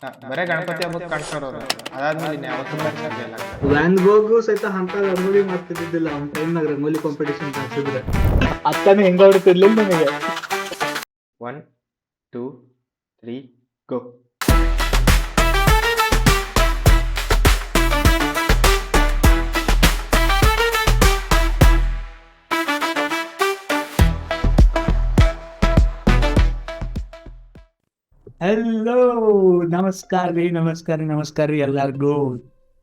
ಬರೇ ಗಣಪತಿ ಹಬ್ಬಕ್ಕೆ ಕಾಣಿಸೋರು ಅದಾದ್ಮೇಲೆ ಯಾವತ್ತೂ ಕಾಣಿಸಿಲ್ಲ. ವ್ಯಾನ್ ಗೋಗು ಸಹಿತ ಅಂತ ರಂಗೋಲಿ ಮಾಡ್ತಿದ್ದಿಲ್ಲ ಅವ್ನ ಟೈಮ್ನಾಗ ರಂಗೋಲಿ ಕಾಂಪಿಟೇಷನ್ ಕಾಣಿಸಿದ್ರೆ ಅಕ್ಕನೇ ಹೆಂಗ ಹೊಡಿತಿರ್ಲಿಲ್ಲ ನನಗೆ. 1 2 3 ಗೋ. ಹಲೋ, ನಮಸ್ಕಾರ ರೀ ಎಲ್ಲರಿಗೂ.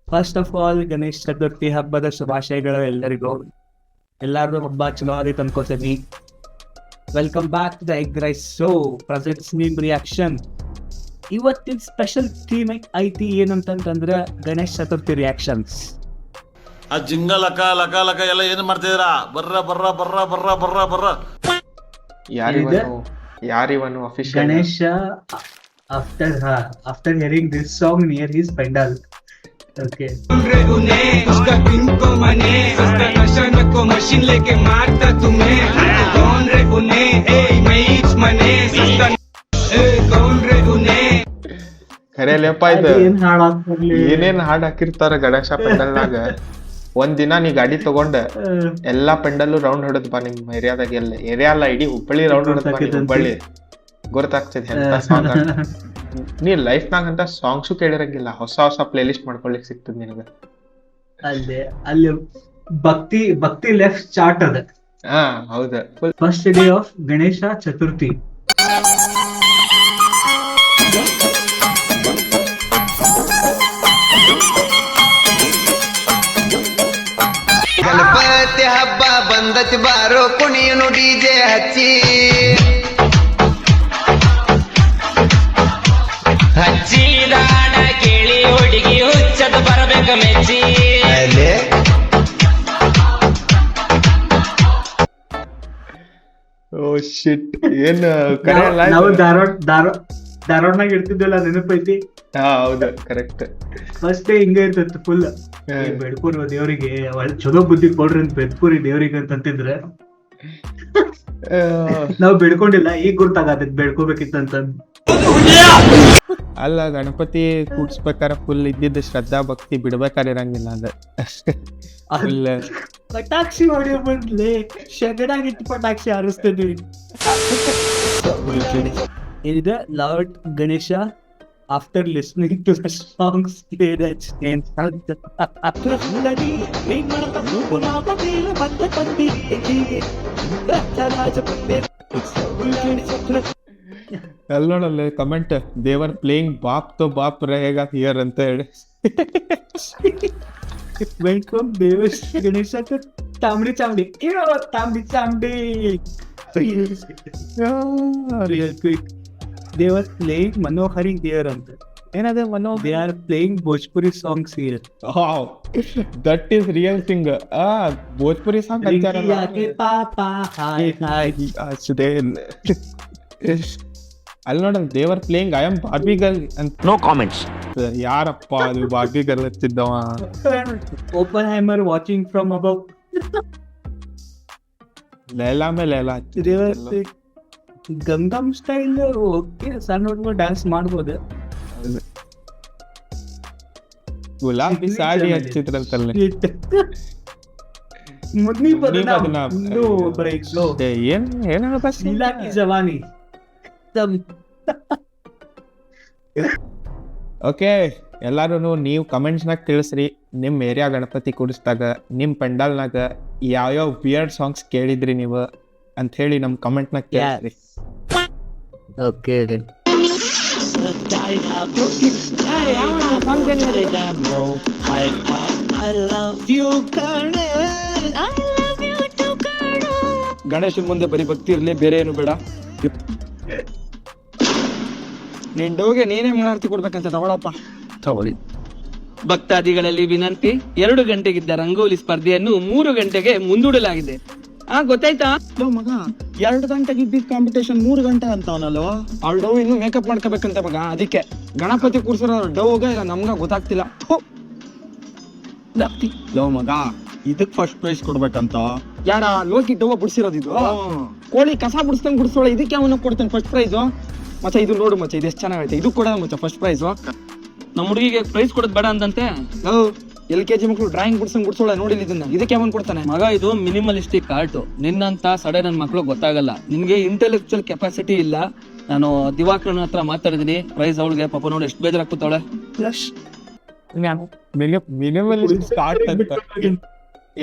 First of all Ganesh Chaturthi ಹಬ್ಬದ ಶುಭಾಶಯಗಳು ಎಲ್ಲರಿಗೂ. ಎಲ್ಲಾರ್ದು ಹಬ್ಬ ಚಲೋ ಆದೈತೆ ಅನ್ಕೋತೀನಿ. Welcome back to the egg rice show presents meme reaction. ಇವತ್ತಿನ ಸ್ಪೆಷಲ್ ಥೀಮ್ ಐತಿ ಏನಂತಂದ್ರೆ ಗಣೇಶ್ ಚತುರ್ಥಿ ರಿಯಾಕ್ಷನ್ಸ್. ಆ ಜಿಂಗ ಲಕ ಲಕ ಲಕ ಎಲ್ಲ ಏನ್ ಮಾಡ್ತಿದ್ದೀರಾ? ಬರ್ರ ಬರ್ರ ಬರ್ರ ಬರ್ರ ಬರ್ರ ಬರ್ರ. ಯಾರಿವನು official Ganesha after hearing this song near his pandal. Okay. उसका दिन को मने उसका नशा न को मशीन लेके मारता तुम्हें कौन रे उन्हें ए मैच मने उसका ए कौन रे उन्हें ಖರೆ ಲೇಪ ಇದು ಏನೇನ್ ಹಾಡ್ ಹಾಕಿರ್ತಾರ ಗಣೇಶ ಪೆಂಡಲ್ನಾಗ. ಒಂದ್ ದಿನ ನೀ ಗಾಡಿ ತಗೊಂಡ ಎಲ್ಲಾ ಪೆಂಡಲ್ ರೌಂಡ್ ಹೊಡದ್ ಬಾ ನಿಮ್ ಏರಿಯಾದಾಗ. ಎಲ್ಲ ಏರಿಯಾ ಅಲ್ಲ, ಇಡೀ ಹುಬ್ಬಳ್ಳಿ ರೌಂಡ್ ಹೊಡದ್ ಬಾ. ಹುಬ್ಬಳ್ಳಿ ಗೊತ್ತಾಗ್ತದೆ ಎಂತ ಸಾಂಗ್. ನೀ ಲೈಫ್ ನಾಗ ಅಂತ ಸಾಂಗ್ಸು ಕೇಳಿರಂಗಿಲ್ಲ, ಹೊಸ ಹೊಸ ಪ್ಲೇ ಲಿಸ್ಟ್ ಮಾಡ್ಕೊಳ್ಲಿಕ್ ಸಿಗ್ತದ ನಿನಗ. ಅಲ್ಲಿ ಭಕ್ತಿ ಲೆಫ್ಟ್ ಚಾರ್ಟ್ ಅದ. ಹಾ ಹೌದ. First day of Ganesha Chaturthi. Ganapati ಹಬ್ಬ ಬಂದತಿ ಬಾರೋ ಕುಣಿಯನು ಡಿಜೆ ಹಚ್ಚಿ ಹಚ್ಚಿದಾಡ ಕೇಳಿ ಹುಡುಗಿ ಹುಚ್ಚದ ಬರಬೇಕ ಮೆಚ್ಚಿ. ಓ ಶಿಟ್. ಏನ್ ನಾವು ಧಾರವಾಡನಾಗ ಇರ್ತಿದ್ವಲ್ಲ, ನೆನಪೈತಿ? ಹಾ ಹೌದು, ಕರೆಕ್ಟ್. ಫಸ್ಟ್ ಡೇ ಹಿಂಗ ಇರ್ತೈತಿ ಫುಲ್. ಬೆಡ್ಪೂರ್ ದೇವ್ರಿಗೆ ಚಲೋ ಬುದ್ಧಿ ಕೊಡ್ರಿ ಅಂತ ಬೆಡ್ಪೂರಿ ದೇವ್ರಿಗೆ ಅಂತಂತಿದ್ರೆ ನಾವ್ ಬೆಡ್ಕೊಂಡಿಲ್ಲ. ಈಗ ಗೊತ್ತಾಗತೈತಿ ಬೆಡ್ಕೋಬೇಕಿತ್ತಂತ. ಅಲ್ಲ, ಗಣಪತಿ ಕೂಡ್ಸ್ಬೇಕಾರ ಫುಲ್ ಇದ್ದಿದ್ದ ಶ್ರದ್ಧಾ ಭಕ್ತಿ ಬಿಡ್ಬೇಕಾದ್ರೆ ಇರಂಗಿಲ್ಲ. ಅದ ಪಟಾಕ್ಷಿ ಹೊಡಿಯೋ ಬಂದ್ಲೆ ಶಗಡಾಗಿಟ್ಟು ಪಟಾಕ್ಷಿ ಹಾರಿಸ್ತಿದ್ವಿ. ಇದ lord Ganesha after listening to the songs played at stage. ಅಲ್ಲಿ ನೋಡಲ್ಲ ಕಮೆಂಟ್, ದೇವರ್ ಪ್ಲೇಯಿಂಗ್ ಬಾಪ್ ತೋ ಬಾಪ್ ರೇಗಾ ಹಿಯರ್ ಅಂತ ಹೇಳಿ. Welcome Devar Ganesha to Tambadi Chambadi. Tambadi real quick. They were playing Manohari here ಅಂತ. ಏನದ They are playing Bhojpuri songs here. Wow, that is real thing. Bhojpuri song ಹಚ್ಚಾರಲ್ಲ. ಪಾಪಾ ಹಾಯ್ ಹಾಯ್ ಅಷ್ಟೇನ್. ಅಲ್ಲಿ ನೋಡಲ್ಲ, Devar playing I am Barbie girl ಅಂತ. No comments. ಯಾರಪ್ಪ ಅದು ಬಾರ್ಬಿ ಗರ್ಲ್ ಹಚ್ಚಿದ್ದವ? Oppenheimer watching from above. Laila Main Laila. Gangnam style okay, ಸಣ್ಣ ಹುಡುಗ ಡ್ಯಾನ್ಸ್ ಮಾಡ್ಬೋದು. ಗುಲಾಬಿ ಸಾಡಿ ಹಚ್ಚಿದ್ರಂತಲ್ಲ. ಏನ್ ಜವಾನಿ. ಓಕೆ, ಎಲ್ಲಾರು ನೀವು ಕಮೆಂಟ್ಸ್ನಾಗ ತಿಳಿಸ್ರಿ, ನಿಮ್ ಏರಿಯಾ ಗಣಪತಿ ಕೂಡಿಸಿದಾಗ ನಿಮ್ ಪೆಂಡಲ್ನಾಗ ಯಾವ್ಯಾವ ವಿಯರ್ಡ್ ಸಾಂಗ್ಸ್ ಕೇಳಿದ್ರಿ ನೀವು ಅಂತ ಹೇಳಿ ನಮ್ ಕಮೆಂಟ್ನಾಗ ತಿಳಿಸ್ರಿ. ಓಕೆ. ಗಣೇಶನ್ ಮುಂದೆ ಬರೀ ಭಕ್ತಿ ಇರ್ಲಿ, ಬೇರೆ ಏನು ಬೇಡ. ನಿನ್ ಡೋಗೆ ನೀನೇ ಮಂಗಳಾರತಿ ಕೊಡ್ಬೇಕಂತ ತಗೊಳಪ್ಪ. ತಗೊಳ್ಳಿ. ಭಕ್ತಾದಿಗಳಲ್ಲಿ ವಿನಂತಿ, 2 ಗಂಟೆಗಿದ್ದ ರಂಗೋಲಿ ಸ್ಪರ್ಧೆಯನ್ನು 3 ಗಂಟೆಗೆ ಮುಂದೂಡಲಾಗಿದೆ. ಗೊತ್ತಾಯ್ತಾ ಮಗ? 2 ಗಂಟೆಗೆ ಇದ್ದಿದ್ ಕಾಂಪಿಟೇಷನ್ 3 ಗಂಟೆ ಅಂತವನಲ್ಲೋ. ಅವ್ಳ ಡವ್ ಇನ್ನು ಮೇಕಪ್ ಮಾಡ್ಕೋಬೇಕಂತ ಮಗ. ಅದಕ್ಕೆ ಗಣಪತಿ ಕೂರ್ಸೋ ಡವ್ಗ ಇಲ್ಲ ನಮ್ಗ ಗೊತ್ತಾಗ್ತಿಲ್ಲ. ಲೋ ಮಗ, ಇದಕ್ ಫಸ್ಟ್ ಪ್ರೈಸ್ ಕೊಡ್ಬೇಕಂತ. ಯಾರ ಲೋಕಿ ಡವ್ ಬಿಡ್ಸಿರೋದಿದು? ಕೋಳಿ ಕಸ ಬಿಡಿಸ್ದಂಗ್ ಬಿಡಿಸೋಳ, ಇದಕ್ಕೆ ಅವನ ಕೊಡ್ತಾನೆ ಫಸ್ಟ್ ಪ್ರೈಸ್. ಮಚ್ಚ ಇದು ನೋಡು ಮಚ್ಚ, ಇದು ಎಷ್ಟು ಚೆನ್ನಾಗೈತೆ. ಇದು ಕೂಡ ಮಚ್ಚ ಫಸ್ಟ್ ಪ್ರೈಸ್. ನಮ್ಮ ಹುಡುಗಿಗೆ ಪ್ರೈಸ್ ಕೊಡೋದು ಬೇಡ ಅಂತಂತೆ. LKG ಮಕ್ಕಳು ಡ್ರಾಯಿಂಗ್ ಬಿಡ್ಸೋಳ ನೋಡಿಲ್ಲ ಇದನ್ನ, ಇದಕ್ಕೆ ಯಾವನ್ ಕೊಡ್ತಾನೆ ಮಗ? ಇದು ಮಿನಿಮಲಿಸ್ಟಿಕ್ ಆರ್ಟ್. ನಿನ್ನಂತ ಸಡೆ ನನ್ನ ಮಕ್ಳು ಗೊತ್ತಾಗಲ್ಲ. ನಿನ್ಗೆ ಇಂಟೆಲೆಕ್ಚುಯಲ್ ಕೆಪಾಸಿಟಿ ಇಲ್ಲ. ನಾನು ದಿವಾಕರನ ಹತ್ರ ಮಾತಾಡಿದೀನಿ. ಪ್ರೈಸ್ ಅವಳಿಗೆ ಪಾಪ ನೋಡಿ ಎಷ್ಟು ಬೇಜಾರಾಗ್ತಾವಳೆ. ಮಿನಿಮಲಿಸ್ಟಿಕ್ ಆರ್ಟ್ ಅಂತ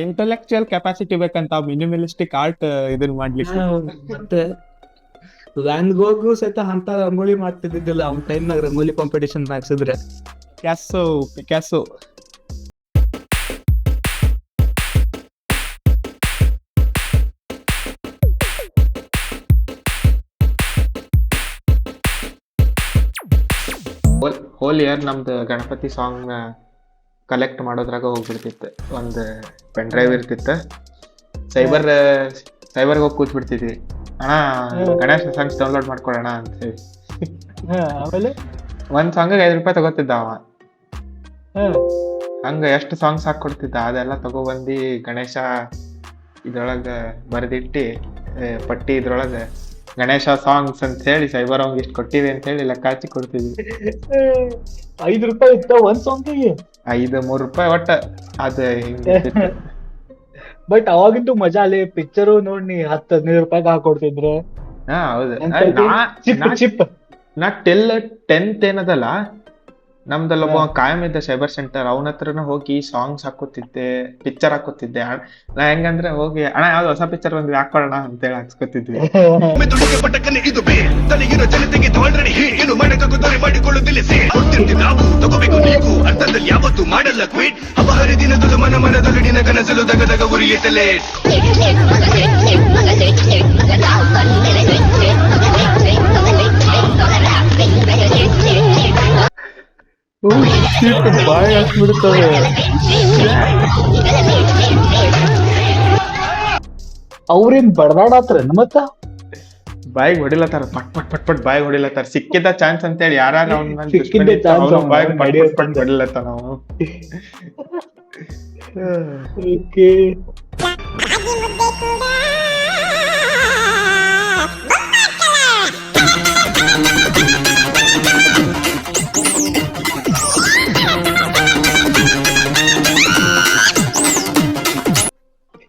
ಇಂಟೆಲೆಕ್ಚುಯಲ್ ಕೆಪಾಸಿಟಿ ಬೇಕಂತ ಮಿನಿಮಲಿಸ್ಟಿಕ್ ಆರ್ಟ್ ಇದನ್ನ ಮಾಡ್ಲಿಕ್ಕೆ. ಮತ್ತೆ ವ್ಯಾನ್ ಗೋಗು ಸಹಿತ ಅಂತ ರಂಗೋಲಿ ಮಾಡ್ತಿದ್ದಿಲ್ಲ ಅವ್ನ ಟೈಮ್ನಾಗ. ರಂಗೋಲಿ ಕಾಂಪಿಟೇಷನ್ ಹಾಕ್ಸಿದ್ರೆ ಪಿಕಾಸೋ ಹೋಲ್ ಇಯರ್ ನಮ್ದು ಗಣಪತಿ ಸಾಂಗ್ ಕಲೆಕ್ಟ್ ಮಾಡೋದ್ರಾಗ ಹೋಗ್ಬಿಡ್ತಿತ್ತು. ಒಂದು ಪೆನ್ ಡ್ರೈವ್ ಇರ್ತಿತ್ತು. ಸೈಬರ್ಗೆ ಹೋಗಿ ಕೂತ್ ಬಿಡ್ತಿದ್ವಿ. ಅಣ್ಣ ಗಣೇಶ ಸಾಂಗ್ಸ್ ಡೌನ್ಲೋಡ್ ಮಾಡ್ಕೊಡೋಣ ಅಂತ ಹೇಳಿ. ಆಮೇಲೆ ಒಂದ್ ಸಾಂಗಿಗೆ 5 ರೂಪಾಯಿ ತಗೋತಿದ್ದ ಅವ. ಹಂಗ ಎಷ್ಟು ಸಾಂಗ್ಸ್ ಹಾಕೊಡ್ತಿದ್ದ ಅದೆಲ್ಲ ತಗೊಬಂದಿ ಗಣೇಶ ಇದ್ರೊಳಗ ಬರ್ದಿಟ್ಟಿ ಪಟ್ಟಿ ಇದ್ರೊಳಗ ಗಣೇಶ ಸಾಂಗ್ಸ್ ಅಂತ ಹೇಳಿ ಸೈಬರ್ ಅವ್ಗೆ ಇಷ್ಟು ಕೊಟ್ಟಿದೆ ಅಂತ ಹೇಳಿ ಲೆಕ್ಕ ಹಚ್ಚಿ ಕೊಡ್ತಿದ್ವಿ. 5 ರೂಪಾಯಿ ಇತ್ತ ಒಂದ್ ಸಾಂಗಿಗೆ? 3 ರೂಪಾಯಿ ಒಟ್ಟ. ಅದು ಬಟ್ ಅವಾಗಿಂದು ಮಜಾ ಅಲ್ಲೇ. ಪಿಕ್ಚರು ನೋಡಿ 10-15 ರೂಪಾಯಿಗೆ ಹಾಕೊಡ್ತಿದ್ರು. ಹಾ ಹೌದು. ಚಿಪ್ ನಾ ಟಿಲ್ 10th ಏನದಲ್ಲ ನಮ್ದಲ್ಲ ಒಬ್ಬ ಕಾಯಂ ಇದ್ದ ಸೈಬರ್ ಸೆಂಟರ್, ಅವನ ಹತ್ರನ ಹೋಗಿ ಸಾಂಗ್ಸ್ ಹಾಕೋತಿದ್ದೆ, ಪಿಕ್ಚರ್ ಹಾಕೋತಿದ್ದೆ. ನಾ ಹೆಂಗಂದ್ರೆ ಹೋಗಿ ಅಣ್ಣ ಯಾವ್ದು ಹೊಸ ಪಿಕ್ಚರ್ ಬಂದ್ವಿ ಹಾಕೋಣ ಅಂತ ಹೇಳಿ ಹಾಕ್ಸ್ಕೊತಿದ್ವಿ. ಇದು ತನಗಿರೋ ಜನತೆಗೆ ಆಲ್ರೆಡಿ ಏನು ಮಾಡಕ್ಕಾಗುತ್ತಾರೆ ಮಾಡಿಕೊಳ್ಳುತ್ತಿಲ್ಲ ಸೇ ನಾವು ತಗೋಬೇಕು ನೀವು ಅರ್ಥದಲ್ಲಿ ಯಾವತ್ತು ಮಾಡಲ್ಲ ಕ್ವಿಟ್. ಅಪಹರಿ ದಿನದಲು ಮನದೊಳಗಿನ ಕನಸಲು ದಗದಗ ಉರಿಯುತ್ತಲೇ. ಬಾಯ್ ಹಾಕ್ಬಿಡ್ತವೆ. ಅವ್ರೇನ್ ಬಡದಾಡತ್ರ ಮತ್ತ ಬಾಯಿಗೆ ಹೊಡಿಲತ್ತಾರ, ಪಟ್ ಪಟ್ ಪಟ್ ಪಟ್ ಬಾಯಿಗೆ ಹೊಡಿಲತ್ತಾರ. ಸಿಕ್ಕಿದ ಚಾನ್ಸ್ ಅಂತೇಳಿ ಯಾರು ಸಿಕ್ಕಿದ್ದ chance ಬಾಯಿಗೆ ಪಟ್ ಪಟ್ ಪಟ್ ಹೊಡಿಲತ್ತಾರ ನಾವು.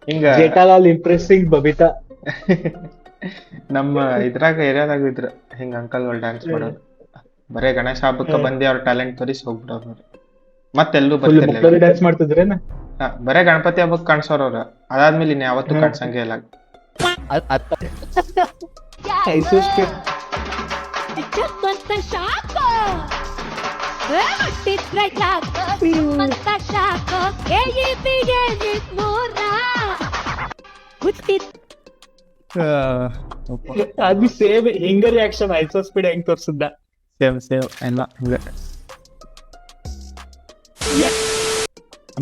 ಹಿಂಗ ಜೇಠಾಲಾಲ್ ಇಂಪ್ರೆಸಿಂಗ್ ಬಬಿತಾ. ನಮ್ಮ ಇದ್ರಾಗ ಏರಿಯಾದಾಗ ಇದ್ರ ಹಿಂಗ ಅಂಕಲ್ಗಳು ಡ್ಯಾನ್ಸ್ ಮಾಡೋದು. ಬರೇ ಗಣೇಶ ಹಬ್ಬಕ್ಕ ಬಂದಿ ಅವ್ರ ಟ್ಯಾಲೆಂಟ್ ತೋರಿಸಿ ಹೋಗ್ಬಿಡೋರು. ಮತ್ತೆಲ್ಲೂ ಬರ್ತಿರ್ಲಿಲ್ಲ. ಡ್ಯಾನ್ಸ್ ಮಾಡ್ತಿದ್ರೇನ? ಬರೇ ಗಣಪತಿ ಹಬ್ಬಕ್ ಕಾಣಿಸೋರ್ ಅವ್ರ. ಅದಾದ್ಮೇಲೆ ಇನ್ ಯಾವತ್ತೂ ಕಾಣಿಸಂಗೇ ಇಲ್ಲ. ಅದು ಸೇಮ್ ಹಿಂಗ ರಿಯಾಕ್ಷನ್ ಐಸೋ ಸ್ಪೀಡ್ ಹೆಂಗ್ ತೋರ್ಸಿದ್ದ. ಸೇಮ್ ಎಲ್ಲ ಹಿಂಗ.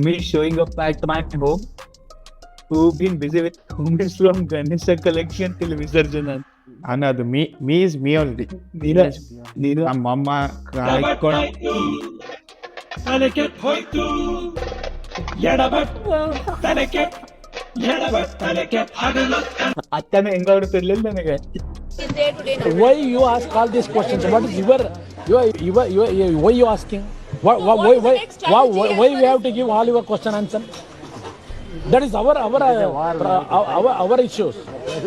Me showing up at my home. Who've been busy with homies from Ganesha collection till Visarjana. ಅನ್ನೋದು ಮೀ ಇಸ್ ಮೀ ಓನ್ಲಿ. ನೀನು ನಮ್ಮ ಅಮ್ಮ ಕಾಯ್ಕೊಂಡು ಅತ್ತನ ಹೆಂಗ ಆಡ್ತಿರ್ಲಿಲ್ಲ ನನಗೆ. Why you ask all these questions? What is why you asking? Why we have to give all your question answer? That is our issues.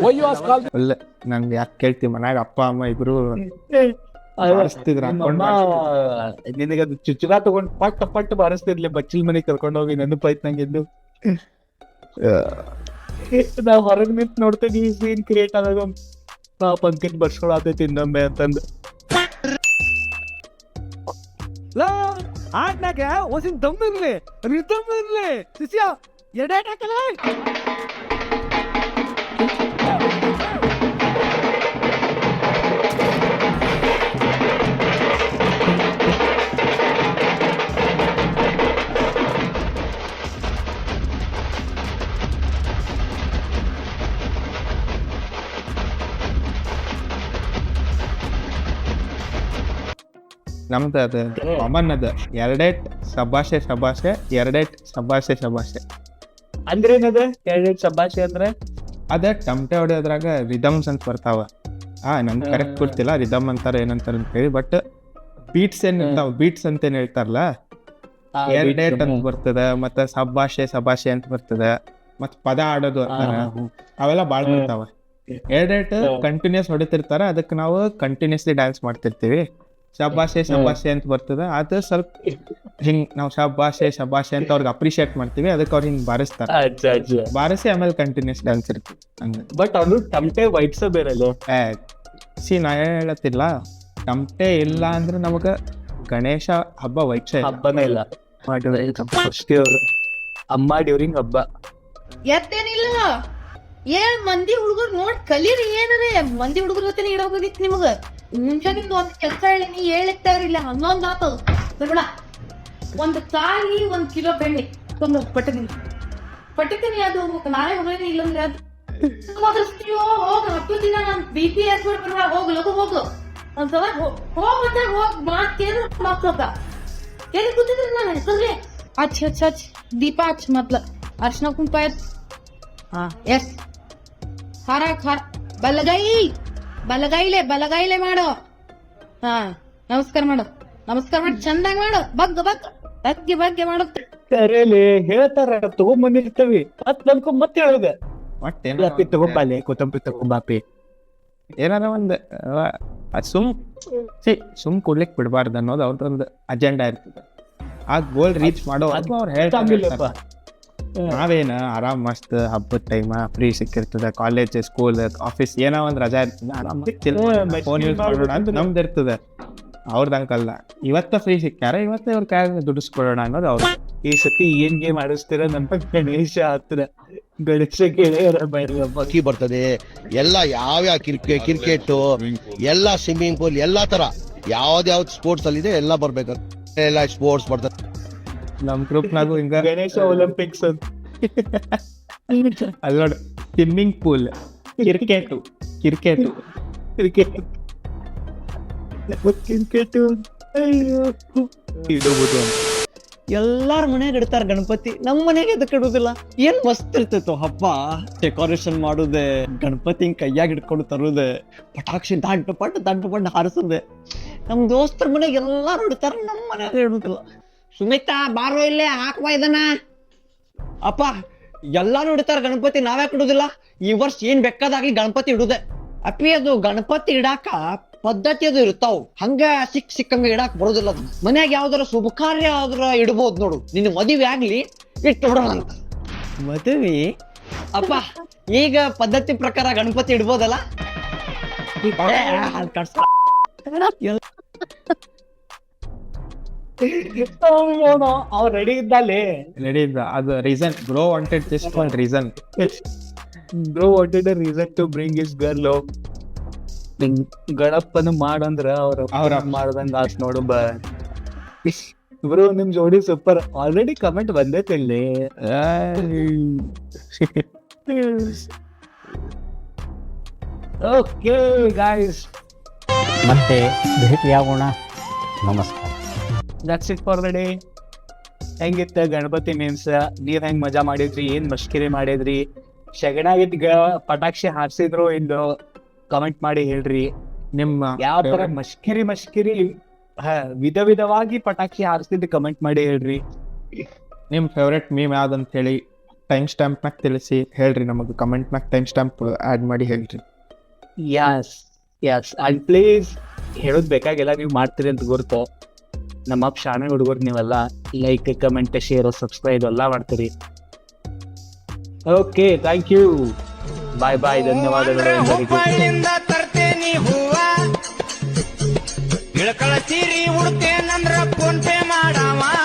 Why you ask all? ಅಲ್ಲ ನಂಗೆ ಯಾಕೆ ಕೇಳ್ತಿ, ಮನ್ಯಾಗ ಅಪ್ಪ ಅಮ್ಮ ಇಬ್ರು ನಿನಗೆ ಅದು ಚುಚ್ಚುರ ತಗೊಂಡ್ ಪಟ್ಟ ಪಟ್ಟ ಬಾರಿಸ್ತಿರ್ಲಿ. ಬಚ್ಚಿಲ್ ಮನೆಗೆ ಕರ್ಕೊಂಡು ಹೋಗಿ ನೆನಪಾಯ್ತು ನಂಗೆದ್ದು. ನಾವ್ ಹೊರಗ್ ನಿಂತ್ ನೋಡ್ತೀವಿ ಈ ಸೀನ್ ಕ್ರಿಯೇಟ್ ಆದಾಗ ಪಂಕಜ್ ಬರ್ಸ್ಕೊಳತೈತಿ ಇನ್ನೊಮ್ಮೆ ಅಂತಂದು. ಆಡ್ನಾಗ ಒಂದಿನ ದಮ್ಮಿರ್ಲಿ ರಿದಮ್ ಇರ್ಲಿ ಶಿಷ್ಯ ಎಡಾಟ ಹಾಕಲ್ಲ. ನಮ್ದು ಅದ ಕಾಮನ್ ಅದ. ಎರಡೇಟ್ ಶಬಾಷೆ ಅಂದ್ರೆ ಏನದ ಎರಡೆರಡು ಶಬಾಷೆ ಅಂದ್ರೆ ಅದ ಟಮಟೆ ಹೊಡೆಯೋದ್ರಾಗ ರಿದಮ್ಸ್ ಅಂತ ಬರ್ತಾವ. ನಂಗೆ ಕರೆಕ್ಟ್ ಗೊತ್ತಿಲ್ಲ ರಿದಮ್ ಅಂತಾರೆ ಏನಂತಾರೆ ಅಂತ ಹೇಳಿ. ಬಟ್ ಬೀಟ್ಸ್ ಏನ್ ಇರ್ತಾವ, ಬೀಟ್ಸ್ ಅಂತ ಏನ್ ಹೇಳ್ತಾರಲ್ಲ, ಎರಡೇಟ್ ಅಂತ ಬರ್ತದ, ಮತ್ತೆ ಸಭಾಷೆ ಅಂತ ಬರ್ತದ, ಮತ್ ಪದ ಆಡೋದು ಅಂತಾರ, ಅವೆಲ್ಲ ಬಾಳ್ ಬರ್ತಾವ. ಎರಡೇಟ್ ಕಂಟಿನ್ಯೂಸ್ ಹೊಡಿತಿರ್ತಾರ, ಅದಕ್ಕೆ ನಾವು ಕಂಟಿನ್ಯೂಸ್ಲಿ ಡ್ಯಾನ್ಸ್ ಮಾಡ್ತಿರ್ತೀವಿ. ಶಬಾಷೆ ಅಂತ ಬರ್ತದ, ಅದು ಸ್ವಲ್ಪ ಹಿಂಗ್ ನಾವು ಶಬಾಷೆ ಅಂತ ಅವ್ರಿಗೆ ಅಪ್ರಿಶಿಯೇಟ್ ಮಾಡ್ತೀವಿ, ಅದಕ್ಕೆ ಅವ್ರು ಹಿಂಗ್ ಬಾರಿಸಿ ಆಮೇಲೆ ಕಂಟಿನ್ಯೂಸ್ ಡ್ಯಾನ್ಸ್ ಇರ್ತೀವಿ ಹಂಗ. ಬಟ್ ಅದು ಟಮಟೆ ವೈಟ್ಸ್ ಬೇರೆ ನಾ ಹೇಳತ್ತಿಲ್ಲ, ಟಮಟೆ ಇಲ್ಲ ಅಂದ್ರೆ ನಮಗ ಗಣೇಶ ಹಬ್ಬ ವೈಟ್ಸ ಹಬ್ಬನೇ ಇಲ್ಲ. ಅಮ್ಮ ಡ್ಯೂರಿಂಗ್ ಹಬ್ಬ ಎತ್ತೇನಿಲ್ಲ. ಏನ್ ಮಂದಿ ಹುಡುಗರು ನೋಡ್ ಕಲೀರಿ, ಏನರೇ ಮಂದಿ ಹುಡುಗರ ಜೊತೆ ಇಡೋದಿತ್ತು ನಿಮಗ. ಮುಂಜಾನಿಂದ ಒಂದ್ ಕೆಲಸ ಹೇಳಿನಿ, ಹೇಳಿರ್ತಾರಿಲ್ಲ, ಹನ್ನೊಂದ್ ಆತದ ಬಿಡ. ಒಂದ್ ಕಾಯಿ 1 ಕಿಲೋ ಬೆಣ್ಣೆ ತಂದು ಪಟ್ಟತೀನಿ ಅದು ನಾಳೆ ಹೋಗಿ ಇಲ್ಲಂದ್ರೆ ಅದು ಹೋಗ 10 ದಿನ ನನ್ BP ಏರ್ಸ್ಬಿಡ್ಬೇಡ, ಹೋಗ್ ಲಗು ಹೋಗು ಅಂತವ. ಹೋಗ್ ಮಾಡ್ತೇನು ಮಕ್ಕಳ ಎಲ್ಲಿ ಕೂತಿದ್ರಿ ನಾನು ಹೆಸರ್ಲಿ ಹಚ್ ದೀಪ ಹಚ್ ಮೊದ್ಲ ಅರ್ಶಿನ ಕುಂಕುಮ ಹಾ ಎಸ್ ಖಾರ ಬಲಗೈಲೆ ಮಾಡು. ಹಾ ನಮಸ್ಕಾರ ಮಾಡು ಚಂದಾಗಿ ಮಾಡು, ಬಗ್ಗೆ ಮಾಡು. ಕರೇಲಿ ಹೇಳ್ತಾರ, ತಗೊಂಡ್ಬಂದಿರ್ತವಿ ಅದ್ ನನ್ಕೊಂಡ್ ಮತ್ತೆ ಹೇಳುದ ತಗೊಂಬಾಲೆ ಕೊತ್ತಂಬರಿ ತಗೊಂಬಾಪಿ ಏನಾರ ಒಂದ್ ಸುಮ್ ಕೊಡ್ಲಿಕ್ ಬಿಡ್ಬಾರ್ದು ಅನ್ನೋದು ಅವ್ರದೊಂದು ಅಜೆಂಡಾ ಇರ್ತದೆ. ಆ ಗೋಲ್ ರೀಚ್ ಮಾಡೋ ಅವ್ರು ಹೇಳ್ತಾರಪ್ಪ. ನಾವೇನ ಆರಾಮ್ ಮಸ್ತ್ ಹಬ್ಬದ ಟೈಮ್ ಫ್ರೀ ಸಿಕ್ಕಿರ್ತದ, ಕಾಲೇಜ್ ಸ್ಕೂಲ್ ಆಫೀಸ್ ಏನೋ ಒಂದ್ ರಜಾ ಇರ್ತದ, ಫೋನ್ ಯೂಸ್ ಮಾಡೋಣ ಅಂತ ನಮ್ದು ಇರ್ತದೆ. ಅವ್ರದ್ದು ಹಂಗಲ್ಲ, ಇವತ್ತ ಫ್ರೀ ಸಿಕ್ಕ್ಯಾರ, ಇವತ್ತೇ ಅವ್ರ ಕೈ ದುಡಿಸ್ಕೊಳ್ಳೋಣ ಅನ್ನೋದು ಅವ್ರು. ಈ ಸತಿ ಏನ್ ಗೇಮ್ ಆಡಿಸ್ತೀರ ನಮ್ಮ ಗಣೇಶ ಹತ್ರ ಗಣೇಶಕ್ಕೆ ಬಾಕಿ ಬರ್ತದೆ ಎಲ್ಲ, ಯಾವ್ಯಾವ ಕ್ರಿಕೆಟ್ ಎಲ್ಲ, ಸ್ವಿಮ್ಮಿಂಗ್ ಪೂಲ್ ಎಲ್ಲ ತರ ಯಾವ್ದು ಸ್ಪೋರ್ಟ್ಸ್ ಅಲ್ಲಿ ಇದೆ ಎಲ್ಲ ಬರ್ಬೇಕು, ಎಲ್ಲ ಸ್ಪೋರ್ಟ್ಸ್ ಬರ್ತದೆ. ನಮ್ ಗ್ರೂಪ್ನಾಗು ಹಿಂಗ ಗಣೇಶ ಒಲಿಂಪಿಕ್ಸ್ ಅಂತ ಅಲ್ಲಿ ನೋಡಿ, ಸ್ವಿಮ್ಮಿಂಗ್ ಪೂಲ್, ಕ್ರಿಕೆಟ್ ಇಡಬಹುದು. ಎಲ್ಲಾರ ಮನ್ಯಾಗ ಇಡ್ತಾರ ಗಣಪತಿ, ನಮ್ ಮನ್ಯಾಗ ಎದಕ್ ಇಡುದಿಲ್ಲ? ಏನ್ ಮಸ್ತ್ ಇರ್ತೈತೋ ಹಬ್ಬ. ಡೆಕೋರೇಷನ್ ಮಾಡುದೆ, ಗಣಪತಿ ಕೈಯಾಗ ಹಿಡ್ಕೊಂಡು ತರುದೆ, ಪಟಾಕ್ಷಿ ದಂಟು ಪಟ್ಟು ಹಾರಿಸುದೆ. ನಮ್ ದೋಸ್ತರ ಮನ್ಯಾಗ ಎಲ್ಲಾರು ಇಡ್ತಾರ, ನಮ್ ಮನ್ಯಾಗ ಇಡುದಿಲ್ಲ. ಸುಮಿತಾ ಬಾರೋ ಇಲ್ಲೇ ಹಾಕ್ಬಾ ಇದನ್ನ. ಅಪ್ಪ ಎಲ್ಲಾರು ಇಡ್ತಾರ ಗಣಪತಿ, ನಾವ್ಯಾಕೆ ಇಡುದಿಲ್ಲ? ಈ ವರ್ಷ ಏನ್ ಬೇಕಾದಾಗ್ಲಿ ಗಣಪತಿ ಇಡುದೆ. ಅಪ್ಪಿ ಅದು ಗಣಪತಿ ಇಡಾಕ ಪದ್ಧತಿ ಅದು ಇರ್ತಾವ್, ಹಂಗ ಸಿಕ್ಕಂಗ ಇಡಾಕ್ ಬರೋದಿಲ್ಲ. ಅದು ಮನ್ಯಾಗ ಯಾವ್ದಾರ ಶುಭ ಕಾರ್ಯ ಆದ್ರ ಇಡ್ಬೋದು ನೋಡು. ನಿನ್ನ ಮದುವೆ ಆಗ್ಲಿ ಇಟ್ಟು ಬಿಡೋಣ ಅಂತ. ಮದುವೆ ಅಪ್ಪ ಈಗ ಪದ್ಧತಿ ಪ್ರಕಾರ ಗಣಪತಿ ಇಡ್ಬೋದಲ್ಲ? ಅವ್ರು ರೆಡಿ ಇದ್ದಲ್ಲಿ ಅದು reason bro wanted just one reason. Bro wanted a reason to bring his girl. ಗಣಪನ ಮಾಡಂದ್ರ ಅವ್ರ ಮಾಡ್ದಂಗ ಆತ್ ನೋಡು. ಬ್ರೋ ನಿಮ್ ಜೋಡಿ ಸೂಪರ್. ಆಲ್ರೆಡಿ ಕಮೆಂಟ್ ಬಂದೈತಿ ಇಲ್ಲಿ. ಓಕೆ ಗಾಯ್ಸ್, ಮತ್ತೆ ಭೇಟಿಯಾಗೋಣ. ನಮಸ್ಕಾರ. That's it for the day. ಹೆಂಗಿತ್ತ ಗಣಪತಿ ಮೀನ್ಸ್? ನೀವ್ ಹೆಂಗ್ ಮಜಾ ಮಾಡಿದ್ರಿ? ಏನ್ ಮಷ್ಕಿರಿ ಮಾಡಿದ್ರಿ? ಶಗಣಾಗಿದ್ಗ ಪಟಾಕ್ಷಿ ಹಾರಿಸಿದ್ರು ಇಲ್ಲೋ ಕಮೆಂಟ್ ಮಾಡಿ ಹೇಳ್ರಿ. ನಿಮ್ಮ ಯಾವ ತರ ಮಷ್ಕಿರಿ ವಿಧ ವಿಧವಾಗಿ ಪಟಾಕ್ಷಿ ಹಾರಿಸಿದ್ದು ಕಮೆಂಟ್ ಮಾಡಿ ಹೇಳ್ರಿ. ನಿಮ್ ಫೇವ್ರೆಟ್ ಮೀಮ್ ಯಾವ್ದಂತ ಹೇಳಿ ಟೈಮ್ ಸ್ಟಾಂಪ್ ಮ್ಯಾಗ ತಿಳಿಸಿ ಹೇಳ್ರಿ. ನಮಗೆ ಕಮೆಂಟ್ ಮ್ಯಾಗ ಟೈಮ್ ಸ್ಟಾಂಪ್ ಆಡ್ ಮಾಡಿ ಹೇಳ್ರಿ. ಯಸ್ ಅಂಡ್ ಪ್ಲೀಸ್ ಹೇಳೋದ್ ಬೇಕಾಗಿಲ್ಲ, ನೀವು ಮಾಡ್ತೀರಿ ಅಂತ ಗುರ್ತು. ನಮ್ಮ ಶಾಣೆ ಹುಡುಗರು ನೀವೆಲ್ಲ ಲೈಕ್, ಕಮೆಂಟ್, ಶೇರ್, ಸಬ್ಸ್ಕ್ರೈಬ್ ಎಲ್ಲ ಮಾಡ್ತೀರಿ. ಓಕೆ, ಥ್ಯಾಂಕ್ ಯು, ಬಾಯ್, ಧನ್ಯವಾದಗಳು ಎಲ್ಲರಿಗೂ. ತರ್ತೇನಿ ಹೂವ ಇಳ್ಕಳ ಸೀರಿ ಉಡ್ತೇನಂದ್ರ ಫೋನ್ ಪೇ